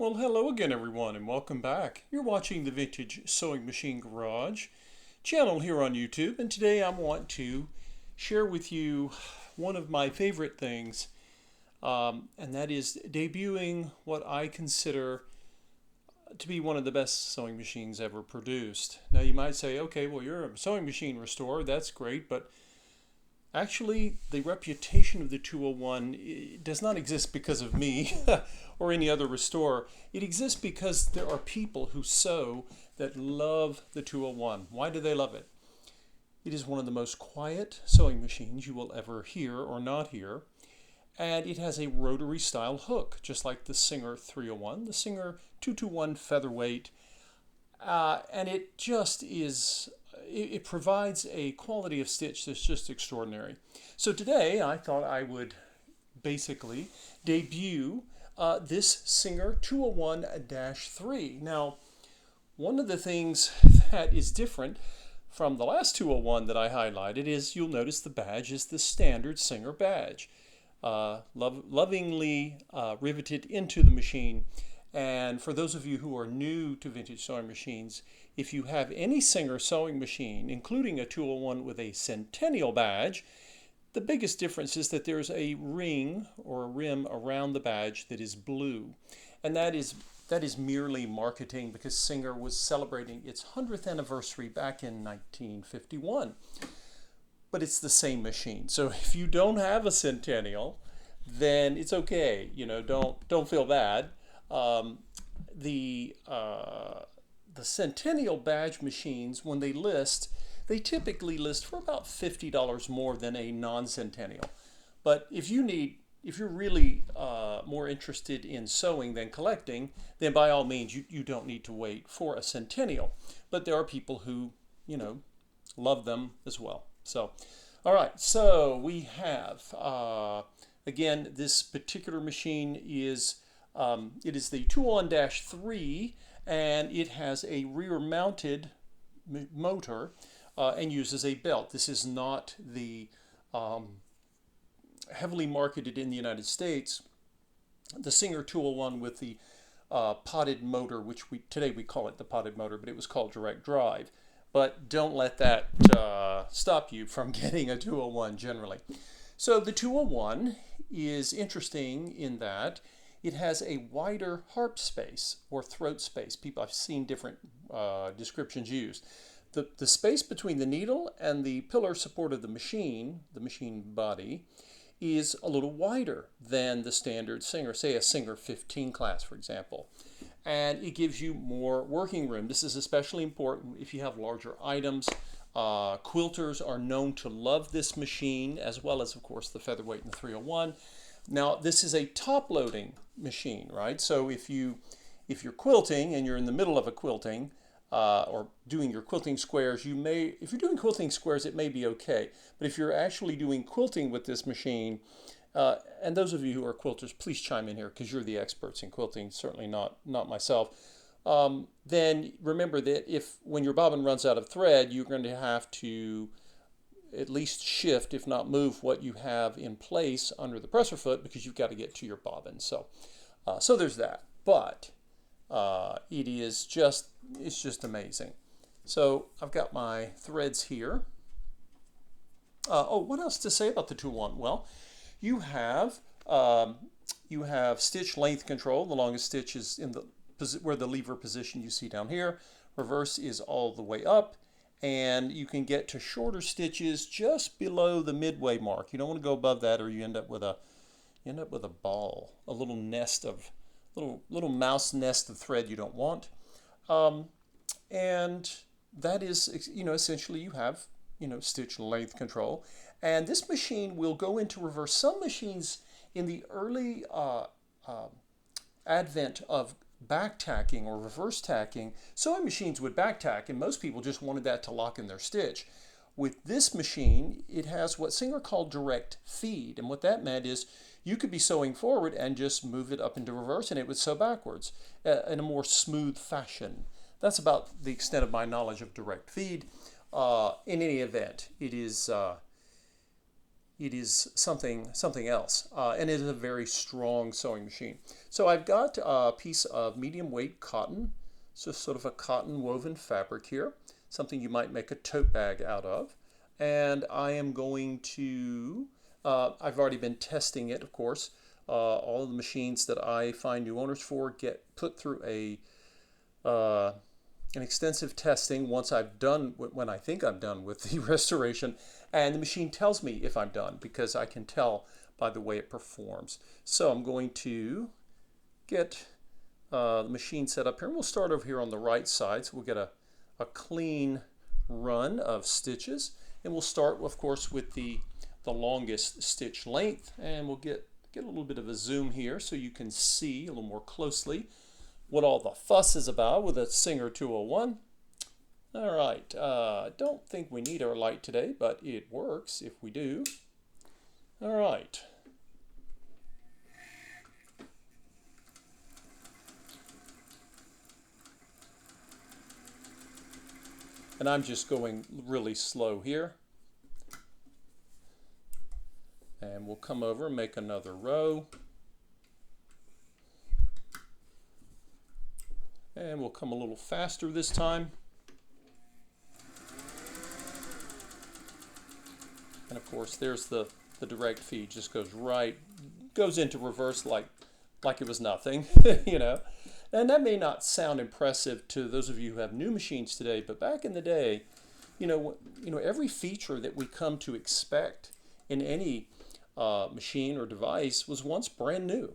Well, hello again, everyone, and welcome back. You're watching the Vintage Sewing Machine Garage channel here on YouTube, and today I want to share with you one of my favorite things, and that is debuting what I consider to be one of the best sewing machines ever produced. Now, you might say, okay, well, you're a sewing machine restorer, that's great, but actually, the reputation of the 201 does not exist because of me or any other restorer. It exists because there are people who sew that love the 201. Why do they love it? It is one of the most quiet sewing machines you will ever hear or not hear. And it has a rotary style hook, just like the Singer 301, the Singer 221 Featherweight. And it just is, it provides a quality of stitch that's just extraordinary. So today I thought I would basically debut this Singer 201-3. Now, one of the things that is different from the last 201 that I highlighted is you'll notice the badge is the standard Singer badge, lovingly riveted into the machine. And for those of you who are new to vintage sewing machines, if you have any Singer sewing machine, including a 201 with a Centennial badge, the biggest difference is that there's a ring or a rim around the badge that is blue. And that is merely marketing because Singer was celebrating its 100th anniversary back in 1951. But it's the same machine. So if you don't have a Centennial, then it's okay. Don't feel bad. Um, the Centennial badge machines, when they list, they typically list for about $50 more than a non-Centennial. But if you're really more interested in sewing than collecting, then by all means you don't need to wait for a Centennial. But there are people who love them as well. So, all right. So we have again, this particular machine is. It is the 201-3, and it has a rear-mounted motor and uses a belt. This is not the heavily marketed in the United States, the Singer 201 with the potted motor, which today we call it the potted motor, but it was called direct drive. But don't let that stop you from getting a 201 generally. So the 201 is interesting in that it has a wider harp space or throat space. I've seen different descriptions used. The space between the needle and the pillar support of the machine body, is a little wider than the standard Singer, say a Singer 15 class, for example. And it gives you more working room. This is especially important if you have larger items. Quilters are known to love this machine, as well as, of course, the Featherweight and the 301. Now, this is a top-loading machine, right? So if you're quilting and you're in the middle of a quilting or doing your quilting squares, if you're doing quilting squares, it may be okay. But if you're actually doing quilting with this machine, and those of you who are quilters, please chime in here because you're the experts in quilting, certainly not myself. Then remember that when your bobbin runs out of thread, you're going to have to at least shift, if not move, what you have in place under the presser foot because you've got to get to your bobbin. So there's that. But it's just amazing. So I've got my threads here. What else to say about the 201? Well, you have stitch length control. The longest stitch is in where the lever position you see down here. Reverse is all the way up. And you can get to shorter stitches just below the midway mark. You don't want to go above that, or you end up with a ball, a little mouse nest of thread you don't want. And that is, essentially you have, stitch length control. And this machine will go into reverse. Some machines in the early advent of back tacking or reverse tacking, sewing machines would back tack, and most people just wanted that to lock in their stitch. With this machine, it has what Singer called direct feed, and what that meant is you could be sewing forward and just move it up into reverse and it would sew backwards in a more smooth fashion. That's about the extent of my knowledge of direct feed. In any event, it is it is something else, and it is a very strong sewing machine. So I've got a piece of medium weight cotton, so sort of a cotton woven fabric here, something you might make a tote bag out of. And I am going to, I've already been testing it, of course. All of the machines that I find new owners for get put through an extensive testing once I've done, when I think I'm done with the restoration, and the machine tells me if I'm done because I can tell by the way it performs. So I'm going to get the machine set up here, and we'll start over here on the right side, so we'll get a clean run of stitches, and we'll start, of course, with the longest stitch length, and we'll get a little bit of a zoom here so you can see a little more closely what all the fuss is about with a Singer 201. All right, don't think we need our light today, but it works if we do. All right. And I'm just going really slow here. And we'll come over and make another row. And we'll come a little faster this time. And of course, there's the direct feed, just goes into reverse like it was nothing, you know. And that may not sound impressive to those of you who have new machines today, but back in the day, you know, every feature that we come to expect in any machine or device was once brand new.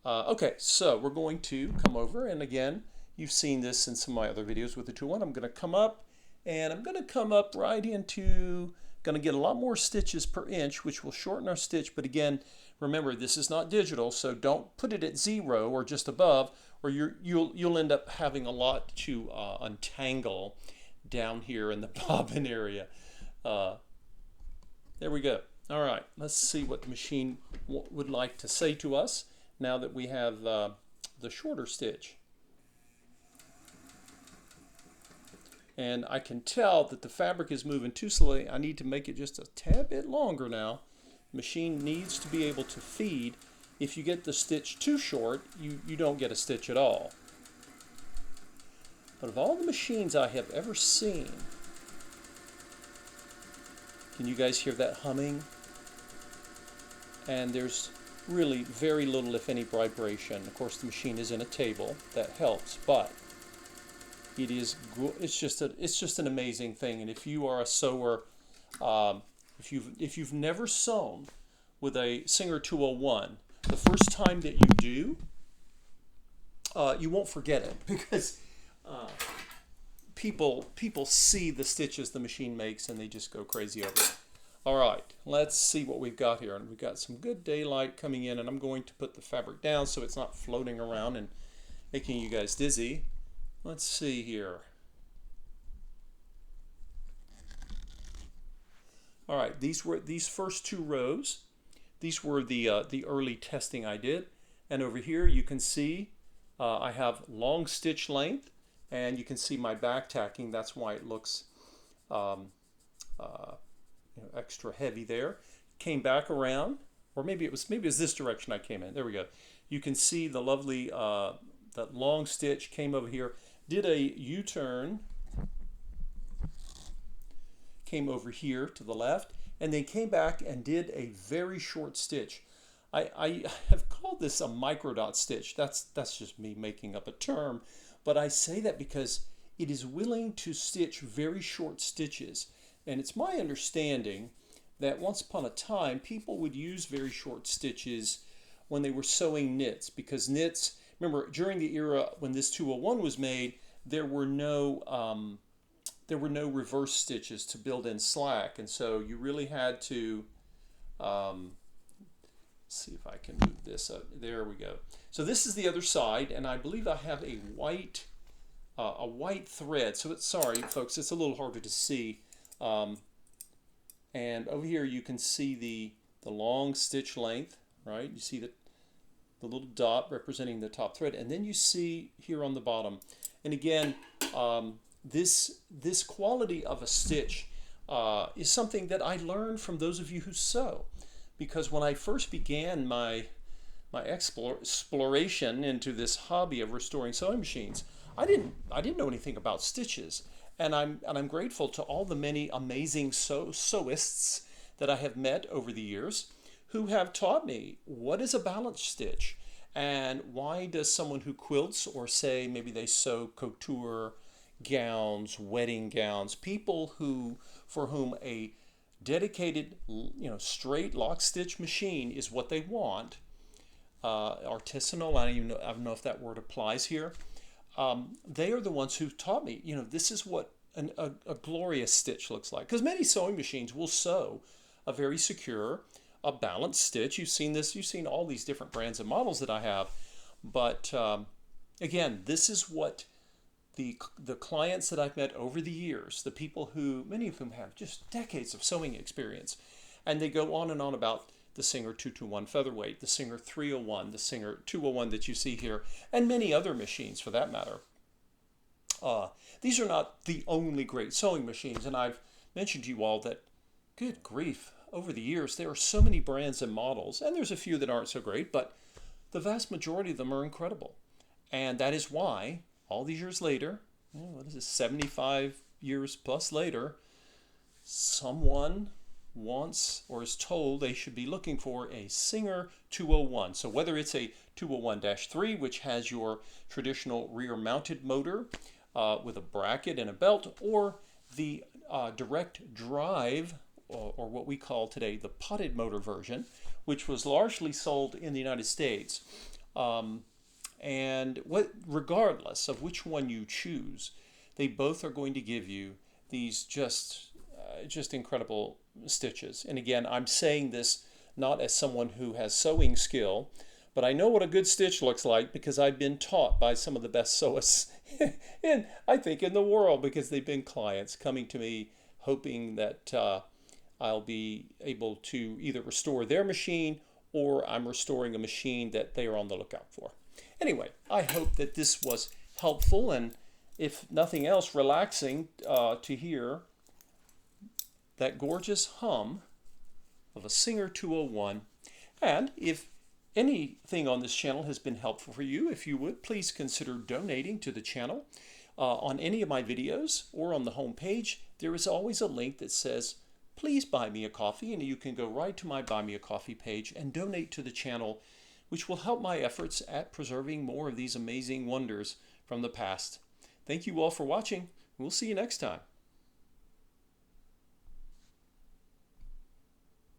Okay, so we're going to come over, and again, you've seen this in some of my other videos with the 201. I'm going to come up, and I'm going to come up right into, going to get a lot more stitches per inch, which will shorten our stitch. But again, remember, this is not digital, so don't put it at 0 or just above, or you'll end up having a lot to untangle down here in the bobbin area. There we go. All right, let's see what the machine would like to say to us now that we have the shorter stitch. And I can tell that the fabric is moving too slowly. I need to make it just a tad bit longer now. The machine needs to be able to feed. If you get the stitch too short, you don't get a stitch at all. But of all the machines I have ever seen, can you guys hear that humming? And there's really very little, if any, vibration. Of course, the machine is in a table. That helps, but it's just an amazing thing. And if you are a sewer, if you've never sewn with a Singer 201, the first time that you do, you won't forget it, because people see the stitches the machine makes and they just go crazy over it. All right, let's see what we've got here. And we've got some good daylight coming in, and I'm going to put the fabric down so it's not floating around and making you guys dizzy. Let's see here. All right, these first two rows. These were the early testing I did, and over here you can see I have long stitch length, and you can see my back tacking. That's why it looks extra heavy there. Came back around, or maybe it was this direction I came in. There we go. You can see the lovely that long stitch came over here, did a U-turn, came over here to the left, and then came back and did a very short stitch. I have called this a microdot stitch. That's just me making up a term, but I say that because it is willing to stitch very short stitches. And it's my understanding that once upon a time, people would use very short stitches when they were sewing knits, because knits, remember, during the era when this 201 was made, there were no reverse stitches to build in slack, and so you really had to see if I can move this up. There we go. So this is the other side, and I believe I have a white thread. So it's, sorry folks, it's a little harder to see. And over here you can see the long stitch length, right? You see the little dot representing the top thread, and then you see here on the bottom. And again, this quality of a stitch is something that I learned from those of you who sew. because when I first began my exploration into this hobby of restoring sewing machines, I didn't know anything about stitches, and I'm grateful to all the many amazing sewists that I have met over the years who have taught me what is a balance stitch and why does someone who quilts, or say maybe they sew couture gowns, wedding gowns, people who for whom a dedicated, straight lock stitch machine is what they want, artisanal, I don't know if that word applies here. They are the ones who taught me, this is what a glorious stitch looks like. Because many sewing machines will sew a very secure, a balanced stitch. You've seen all these different brands and models that I have. But again, this is what the clients that I've met over the years, the people who, many of whom have just decades of sewing experience, and they go on and on about the Singer 221 Featherweight, the Singer 301, the Singer 201 that you see here, and many other machines for that matter. These are not the only great sewing machines, and I've mentioned to you all that, good grief, over the years there are so many brands and models, and there's a few that aren't so great, but the vast majority of them are incredible. And that is why, all these years later, what is it, 75 years plus later, someone wants or is told they should be looking for a Singer 201. So whether it's a 201-3, which has your traditional rear mounted motor with a bracket and a belt, or the direct drive, or what we call today the potted motor version, which was largely sold in the United States. And regardless of which one you choose, they both are going to give you these just incredible stitches. And again, I'm saying this not as someone who has sewing skill, but I know what a good stitch looks like because I've been taught by some of the best sewists in the world, because they've been clients coming to me hoping that I'll be able to either restore their machine or I'm restoring a machine that they are on the lookout for. Anyway, I hope that this was helpful and, if nothing else, relaxing to hear that gorgeous hum of a Singer 201. And if anything on this channel has been helpful for you, if you would, please consider donating to the channel. On any of my videos or on the home page, there is always a link that says, please buy me a coffee, and you can go right to my Buy Me a Coffee page and donate to the channel, which will help my efforts at preserving more of these amazing wonders from the past. Thank you all for watching. We'll see you next time.